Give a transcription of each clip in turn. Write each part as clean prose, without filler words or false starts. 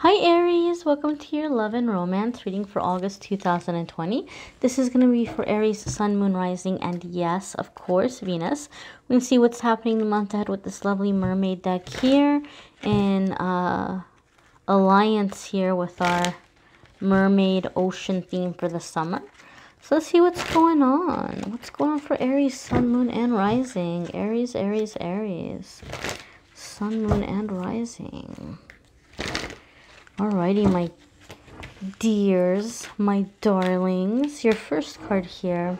Hi Aries, welcome to your love and romance reading for August 2020. This is going to be for Aries, Sun, Moon, Rising, and yes, of course, Venus. We can see what's happening the month ahead with this lovely mermaid deck here in alliance here with our mermaid ocean theme for the summer. So let's see what's going on. What's going on for Aries, Sun, Moon, and Rising? Aries, Aries, Aries. Sun, Moon, and Rising. Alrighty, my dears, my darlings. Your first card here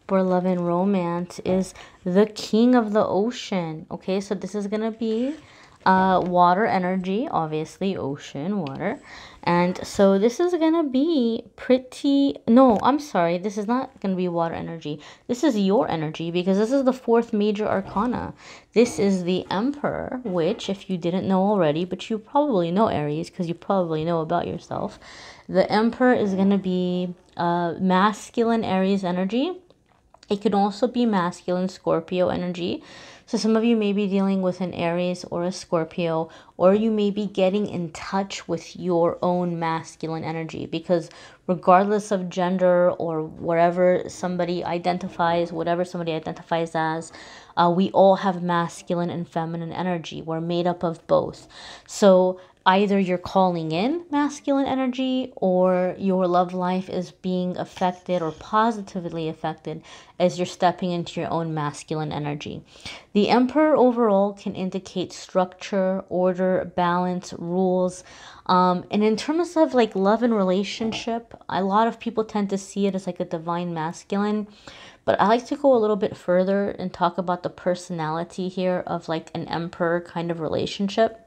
for love and romance is the King of the Ocean. Okay, so this is going to be water energy, obviously, ocean, water. And so this is going to be pretty... No, I'm sorry. This is not going to be water energy. This is your energy because this is the fourth major arcana. This is the Emperor, which, if you didn't know already, but you probably know Aries because you probably know about yourself. The Emperor is going to be masculine Aries energy. It could also be masculine Scorpio energy. So some of you may be dealing with an Aries or a Scorpio, or you may be getting in touch with your own masculine energy, because regardless of gender or wherever somebody identifies, whatever somebody identifies as, we all have masculine and feminine energy. We're made up of both. So either you're calling in masculine energy or your love life is being affected or positively affected as you're stepping into your own masculine energy. The Emperor overall can indicate structure, order, balance, rules. And in terms of like love and relationship, a lot of people tend to see it as like a divine masculine. But I like to go a little bit further and talk about the personality here of like an Emperor kind of relationship.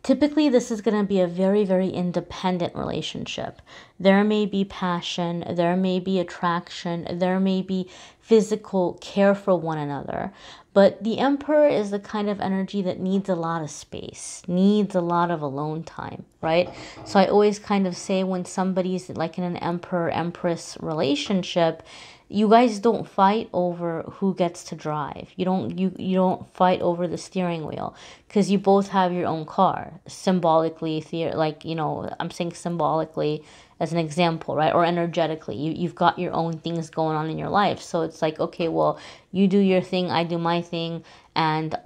Typically, this is going to be a very, very independent relationship. There may be passion, there may be attraction, there may be physical care for one another. But the Emperor is the kind of energy that needs a lot of space, needs a lot of alone time, right? So I always kind of say when somebody's like in an Emperor-Empress relationship, you guys don't fight over who gets to drive. You don't fight over the steering wheel because you both have your own car. Symbolically, like, you know, I'm saying symbolically as an example, right? Or energetically, you've got your own things going on in your life. So it's like, okay, well, you do your thing, I do my thing, and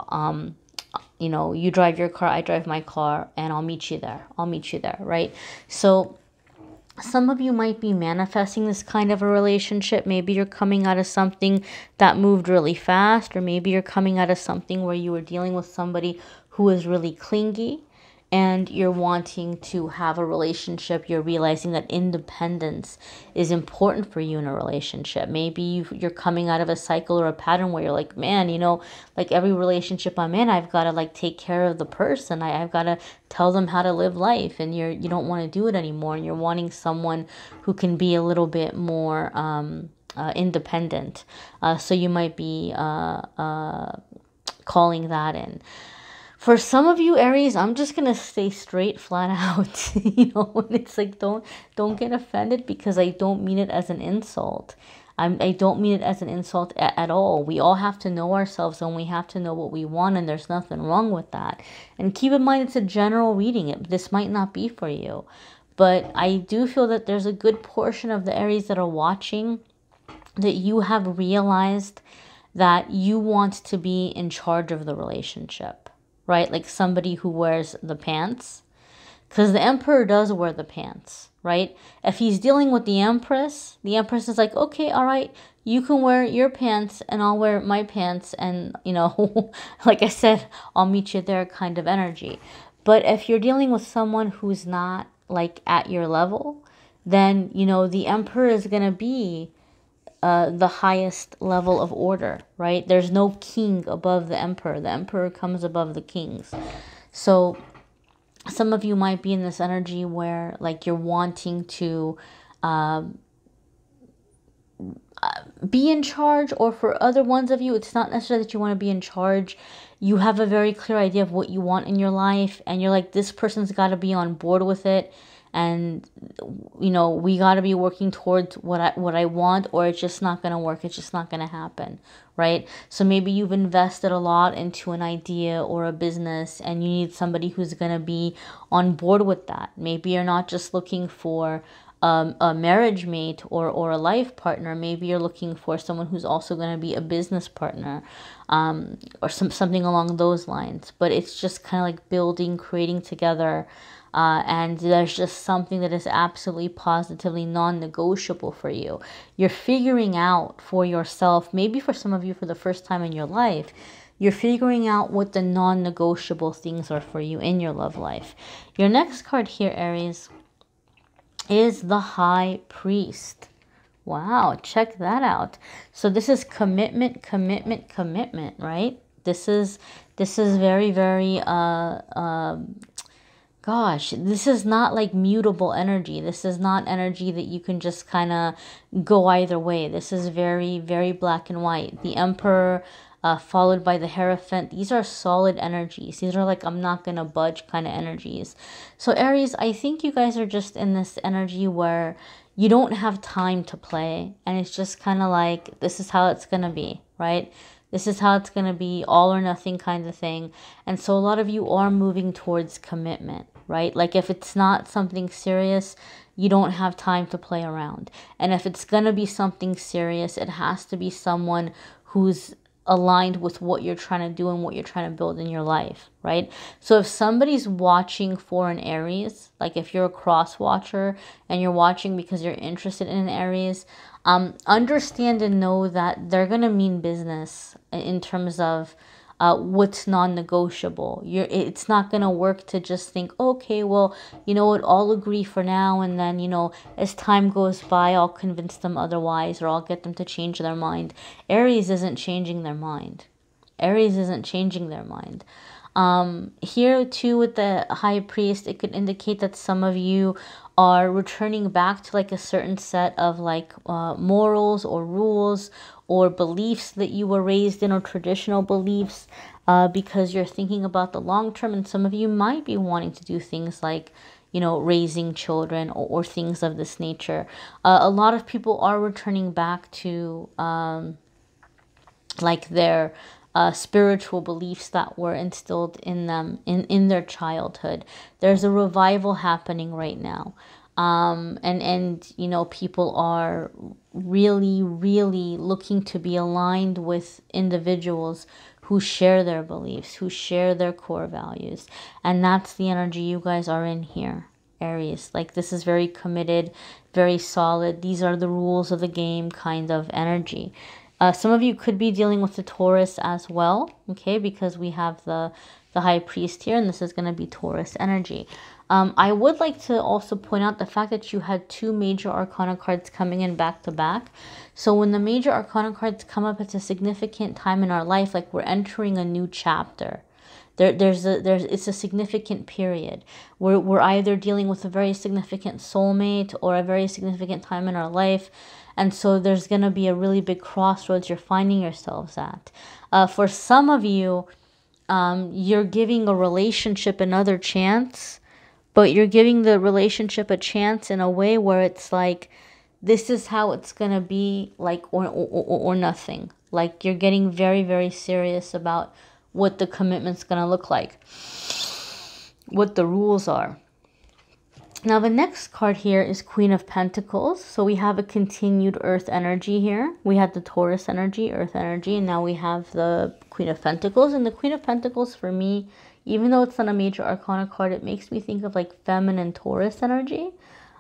you know, you drive your car, I drive my car, and I'll meet you there. I'll meet you there, right? So some of you might be manifesting this kind of a relationship. Maybe you're coming out of something that moved really fast, or maybe you're coming out of something where you were dealing with somebody who is really clingy and you're wanting to have a relationship. You're realizing that independence is important for you in a relationship. Maybe you're coming out of a cycle or a pattern where you're like, man, you know, like every relationship I'm in, I've got to like take care of the person. I've got to tell them how to live life, and you don't want to do it anymore, and you're wanting someone who can be a little bit more independent. So you might be calling that in. For some of you, Aries, I'm just going to stay straight, flat out. You know, it's like, don't get offended because I don't mean it as an insult. I don't mean it as an insult at all. We all have to know ourselves, and we have to know what we want, and there's nothing wrong with that. And keep in mind, it's a general reading. This might not be for you. But I do feel that there's a good portion of the Aries that are watching that you have realized that you want to be in charge of the relationship. Right? Like somebody who wears the pants. Because the Emperor does wear the pants, right? If he's dealing with the Empress is like, okay, all right, you can wear your pants and I'll wear my pants. And, you know, like I said, I'll meet you there kind of energy. But if you're dealing with someone who's not like at your level, then, you know, the Emperor is going to be the highest level of order, right? There's no king above the Emperor. The Emperor comes above the kings. So some of you might be in this energy where like you're wanting to be in charge, or for other ones of you, it's not necessarily that you want to be in charge. You have a very clear idea of what you want in your life, and you're like, this person's got to be on board with it. and you know, we got to be working towards what I want, or it's just not going to work. It's just not going to happen, right? So maybe you've invested a lot into an idea or a business, and you need somebody who's going to be on board with that. Maybe you're not just looking for a marriage mate or a life partner. Maybe you're looking for someone who's also going to be a business partner, or something along those lines. But it's just kind of like building, creating together. And there's just something that is absolutely positively non-negotiable for you. You're figuring out for yourself, maybe for some of you for the first time in your life, you're figuring out what the non-negotiable things are for you in your love life. Your next card here, Aries, is the High Priest. Wow, check that out. So this is commitment, commitment, commitment, right? This is very, very gosh, this is not like mutable energy. This is not energy that you can just kind of go either way. This is very, very black and white. The Emperor, followed by the Hierophant. These are solid energies. These are like, I'm not going to budge kind of energies. So Aries, I think you guys are just in this energy where you don't have time to play. And it's just kind of like, this is how it's going to be, right? This is how it's going to be, all or nothing kind of thing. And so a lot of you are moving towards commitment, right? Like if it's not something serious, you don't have time to play around. And if it's going to be something serious, it has to be someone who's aligned with what you're trying to do and what you're trying to build in your life, right? So if somebody's watching for an Aries, like if you're a cross watcher and you're watching because you're interested in an Aries, understand and know that they're going to mean business in terms of what's non-negotiable. It's not going to work to just think, okay, well, you know what, I'll agree for now, and then, you know, as time goes by, I'll convince them otherwise, or I'll get them to change their mind. Aries isn't changing their mind. Aries isn't changing their mind. Here too with the High Priest, it could indicate that some of you are returning back to like a certain set of like morals or rules or beliefs that you were raised in, or traditional beliefs, because you're thinking about the long term. And some of you might be wanting to do things like, you know, raising children or things of this nature. A lot of people are returning back to like their spiritual beliefs that were instilled in them in their childhood. There's a revival happening right now. And you know, people are really, really looking to be aligned with individuals who share their beliefs, who share their core values. And that's the energy you guys are in here, Aries. Like, this is very committed, very solid. These are the rules of the game kind of energy. Some of you could be dealing with the Taurus as well, okay, because we have the High Priest here, and this is going to be Taurus energy. I would like to also point out the fact that you had two major arcana cards coming in back to back. So when the major arcana cards come up, it's a significant time in our life, like we're entering a new chapter. It's a significant period. We're either dealing with a very significant soulmate or a very significant time in our life. And so there's going to be a really big crossroads you're finding yourselves at. For some of you, you're giving a relationship another chance, but you're giving the relationship a chance in a way where it's like, this is how it's going to be, like, or nothing. Like, you're getting very, very serious about what the commitment's going to look like, what the rules are. Now, the next card here is Queen of Pentacles. So we have a continued Earth energy here. We had the Taurus energy, Earth energy, and now we have the Queen of Pentacles. And the Queen of Pentacles, for me, even though it's not a major arcana card, it makes me think of like feminine Taurus energy.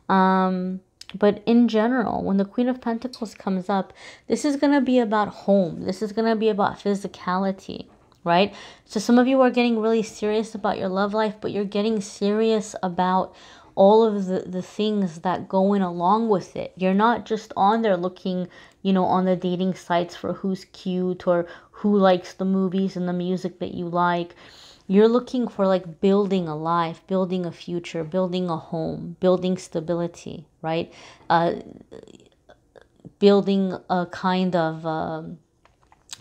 But in general, when the Queen of Pentacles comes up, this is going to be about home. This is going to be about physicality, right? So some of you are getting really serious about your love life, but you're getting serious about all of the things that go in along with it. You're not just on there looking, you know, on the dating sites for who's cute or who likes the movies and the music that you like. You're looking for like building a life, building a future, building a home, building stability, right? Building a kind of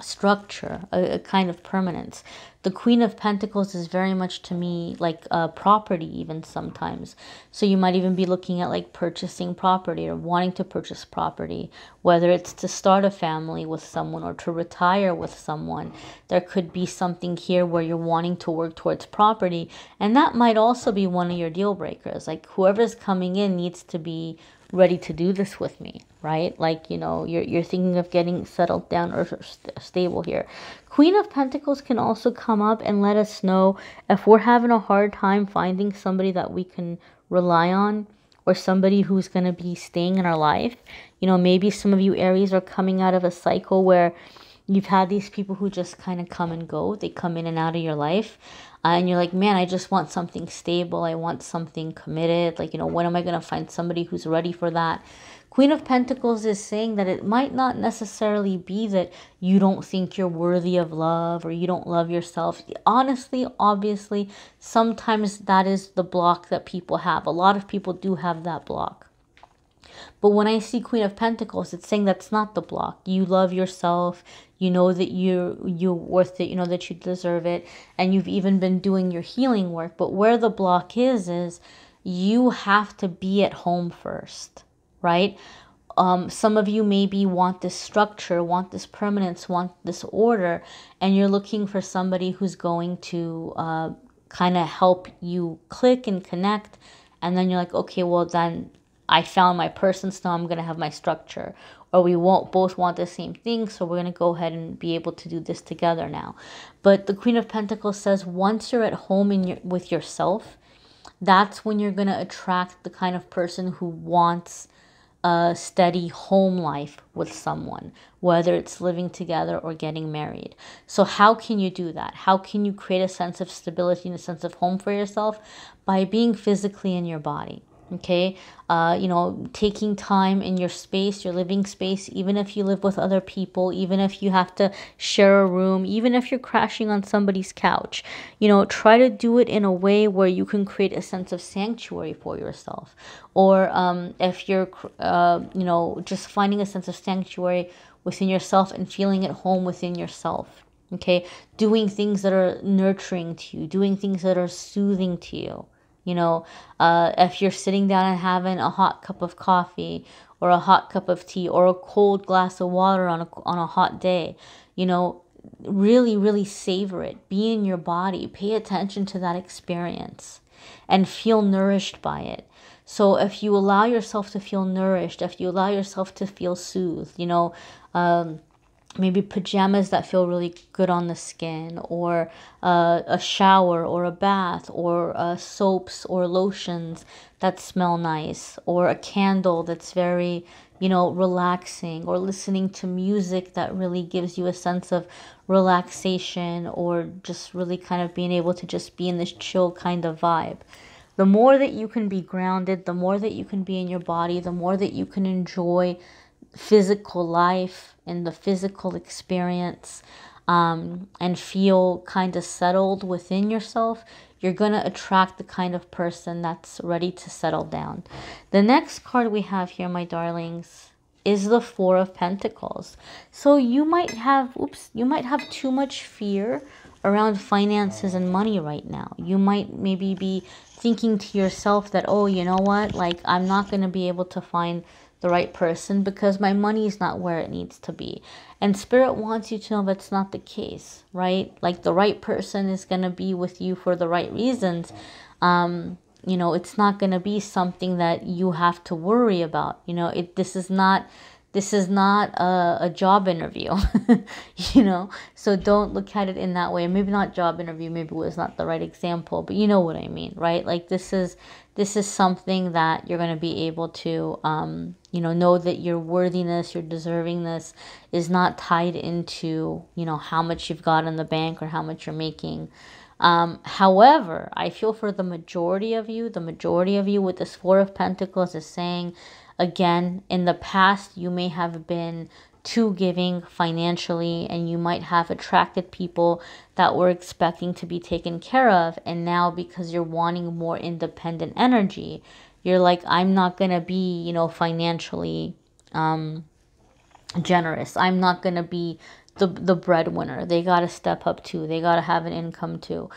structure, a kind of permanence. The Queen of Pentacles is very much to me like property even sometimes. So you might even be looking at like purchasing property or wanting to purchase property, whether it's to start a family with someone or to retire with someone. There could be something here where you're wanting to work towards property, and that might also be one of your deal breakers. Like whoever's coming in needs to be ready to do this with me, right? Like, you know, you're thinking of getting settled down or stable here. Queen of Pentacles can also come up and let us know if we're having a hard time finding somebody that we can rely on, or somebody who's going to be staying in our life. You know, maybe some of you Aries are coming out of a cycle where you've had these people who just kind of come and go. They come in and out of your life. And you're like, man, I just want something stable. I want something committed. Like, you know, when am I going to find somebody who's ready for that? Queen of Pentacles is saying that it might not necessarily be that you don't think you're worthy of love or you don't love yourself. Honestly, obviously, sometimes that is the block that people have. A lot of people do have that block. But when I see Queen of Pentacles, it's saying that's not the block. You love yourself. You know that you're worth it. You know that you deserve it. And you've even been doing your healing work. But where the block is you have to be at home first, right? Some of you maybe want this structure, want this permanence, want this order, and you're looking for somebody who's going to kind of help you click and connect. And then you're like, okay, well then I found my person, so now I'm going to have my structure. Or we won't both want the same thing, so we're going to go ahead and be able to do this together now. But the Queen of Pentacles says once you're at home with yourself, that's when you're going to attract the kind of person who wants a steady home life with someone, whether it's living together or getting married. So how can you do that? How can you create a sense of stability and a sense of home for yourself? By being physically in your body. Okay, you know, taking time in your space, your living space, even if you live with other people, even if you have to share a room, even if you're crashing on somebody's couch, you know, try to do it in a way where you can create a sense of sanctuary for yourself. Or if you're, you know, just finding a sense of sanctuary within yourself and feeling at home within yourself. Okay, doing things that are nurturing to you, doing things that are soothing to you. You know, if you're sitting down and having a hot cup of coffee or a hot cup of tea or a cold glass of water on a hot day, you know, really, really savor it. Be in your body. Pay attention to that experience and feel nourished by it. So if you allow yourself to feel nourished, if you allow yourself to feel soothed, you know, maybe pajamas that feel really good on the skin, or a shower or a bath, or soaps or lotions that smell nice, or a candle that's very, you know, relaxing, or listening to music that really gives you a sense of relaxation, or just really kind of being able to just be in this chill kind of vibe. The more that you can be grounded, the more that you can be in your body, the more that you can enjoy physical life and the physical experience, and feel kind of settled within yourself, you're going to attract the kind of person that's ready to settle down. The next card we have here, my darlings, is the Four of Pentacles. So you might have, you might have too much fear around finances and money right now. You might maybe be thinking to yourself that, oh, you know what, like I'm not going to be able to find the right person because my money is not where it needs to be. And Spirit wants you to know that's not the case, right? Like the right person is going to be with you for the right reasons. You know, it's not going to be something that you have to worry about. You know, this is not a job interview, you know, so don't look at it in that way. Maybe not job interview, maybe it was not the right example, but you know what I mean, right? Like this is something that you're going to be able to, you know that your worthiness, your deservingness is not tied into, you know, how much you've got in the bank or how much you're making. However, I feel for the majority of you with this Four of Pentacles is saying, again, in the past, you may have been too giving financially, and you might have attracted people that were expecting to be taken care of. And now, because you're wanting more independent energy, you're like, I'm not going to be, you know, financially generous. I'm not going to be the breadwinner. They got to step up too. They got to have an income too.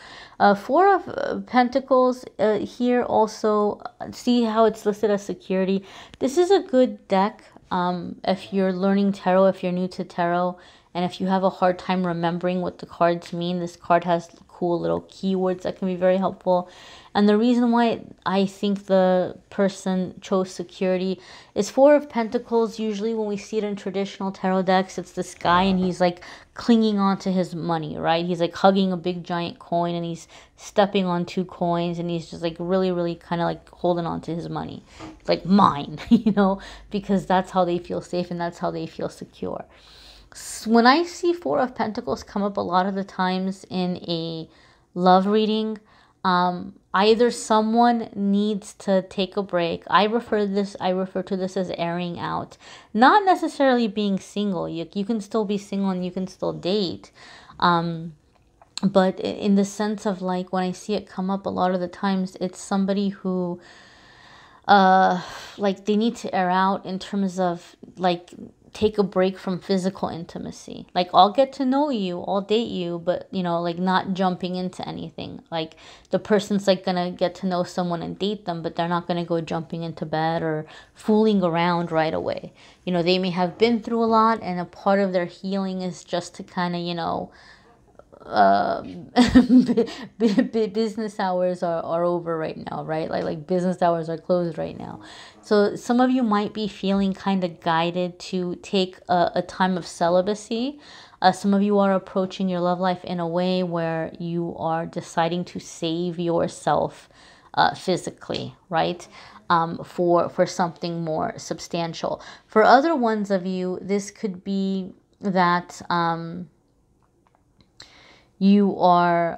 Four of Pentacles here also, see how it's listed as security. This is a good deck if you're learning tarot, if you're new to tarot, and if you have a hard time remembering what the cards mean. This card has cool little keywords that can be very helpful. And the reason why I think the person chose security is Four of Pentacles. Usually when we see it in traditional tarot decks, it's this guy and he's like clinging on to his money, right? He's like hugging a big giant coin and he's stepping on two coins and he's just like really kind of like holding on to his money. It's like mine, you know, because that's how they feel safe and that's how they feel secure. When I see Four of Pentacles come up a lot of the times in a love reading, either someone needs to take a break. I refer to this as airing out, not necessarily being single. You can still be single and you can still date, but in the sense of like when I see it come up a lot of the times, it's somebody who like they need to air out in terms of like take a break from physical intimacy. Like, I'll get to know you, I'll date you, but, you know, like not jumping into anything. Like the person's like gonna get to know someone and date them, but they're not gonna go jumping into bed or fooling around right away. You know, they may have been through a lot and a part of their healing is just to kind of, you know, business hours are over right now, right? Like business hours are closed right now. So some of you might be feeling kind of guided to take a time of celibacy. Some of you are approaching your love life in a way where you are deciding to save yourself physically, right? For something more substantial. For other ones of you, this could be that you are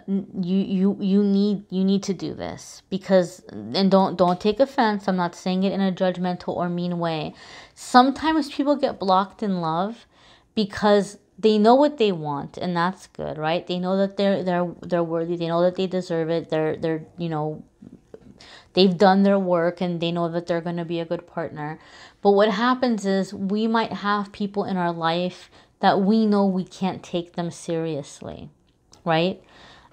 you need to do this because, and don't take offense, I'm not saying it in a judgmental or mean way. Sometimes people get blocked in love because they know what they want, and that's good, right? They know that they're worthy, they know that they deserve it, they're you know, they've done their work and they know that they're going to be a good partner. But what happens is we might have people in our life that we know we can't take them seriously, right?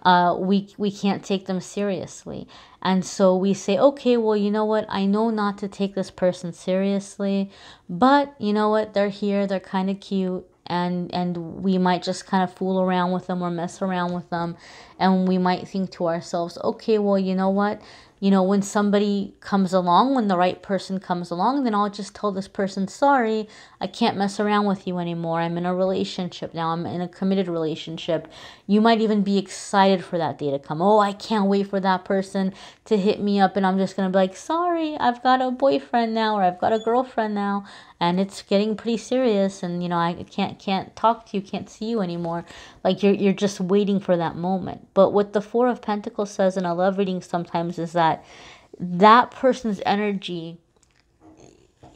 We can't take them seriously. And so we say, okay, well, you know what? I know not to take this person seriously, but you know what? They're here, they're kind of cute, and we might just kind of fool around with them or mess around with them. And we might think to ourselves, okay, well, you know what? You know, when somebody comes along, when the right person comes along, then I'll just tell this person, sorry, I can't mess around with you anymore. I'm in a relationship now. I'm in a committed relationship. You might even be excited for that day to come. Oh, I can't wait for that person to hit me up. And I'm just going to be like, sorry, I've got a boyfriend now, or I've got a girlfriend now. And it's getting pretty serious. And, you know, I can't talk to you, can't see you anymore. Like you're just waiting for that moment. But what the Four of Pentacles says in a love reading sometimes is that person's energy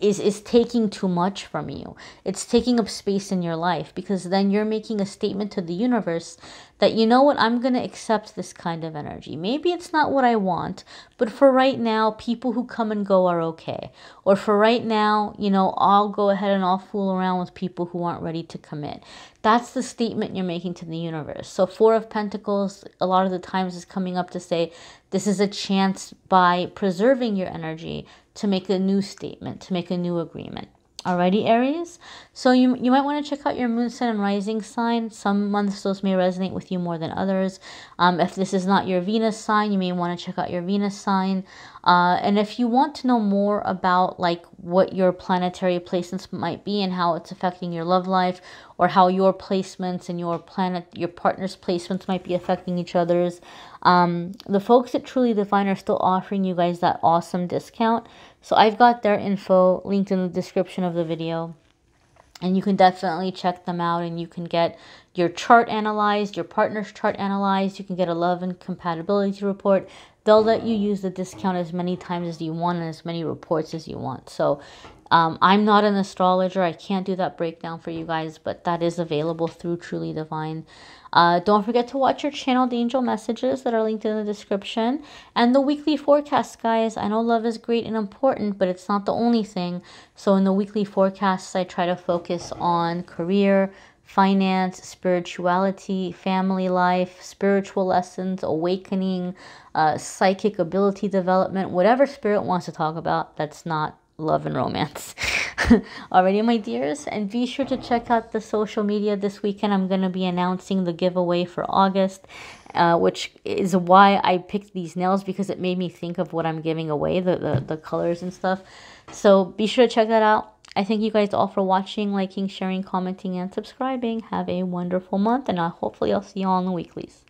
is taking too much from you. It's taking up space in your life, because then you're making a statement to the universe that, you know what, I'm going to accept this kind of energy. Maybe it's not what I want, but for right now, people who come and go are okay. Or for right now, you know, I'll go ahead and I'll fool around with people who aren't ready to commit. That's the statement you're making to the universe. So Four of Pentacles, a lot of the times, is coming up to say, this is a chance, by preserving your energy, to make a new statement, to make a new agreement. Alrighty, Aries? So you might want to check out your moon, sun, and rising sign. Some months those may resonate with you more than others. If this is not your Venus sign, you may want to check out your Venus sign. And if you want to know more about like what your planetary placements might be and how it's affecting your love life, or how your placements and your partner's placements might be affecting each other's, the folks at Truly Divine are still offering you guys that awesome discount. So I've got their info linked in the description of the video, and you can definitely check them out, and you can get your chart analyzed, your partner's chart analyzed. You can get a love and compatibility report. They'll let you use the discount as many times as you want and as many reports as you want. So I'm not an astrologer. I can't do that breakdown for you guys, but that is available through Truly Divine. Don't forget to watch your channeled angel messages that are linked in the description, and the weekly forecast, guys. I know love is great and important, but it's not the only thing. So in the weekly forecasts, I try to focus on career, finance, spirituality, family life, spiritual lessons, awakening, psychic ability development, whatever spirit wants to talk about that's not love and romance. Alrighty, my dears, and be sure to check out the social media this weekend. I'm going to be announcing the giveaway for August, which is why I picked these nails, because it made me think of what I'm giving away, the colors and stuff. So be sure to check that out. I thank you guys all for watching, liking, sharing, commenting, and subscribing. Have a wonderful month, and hopefully I'll see you all in the weeklies.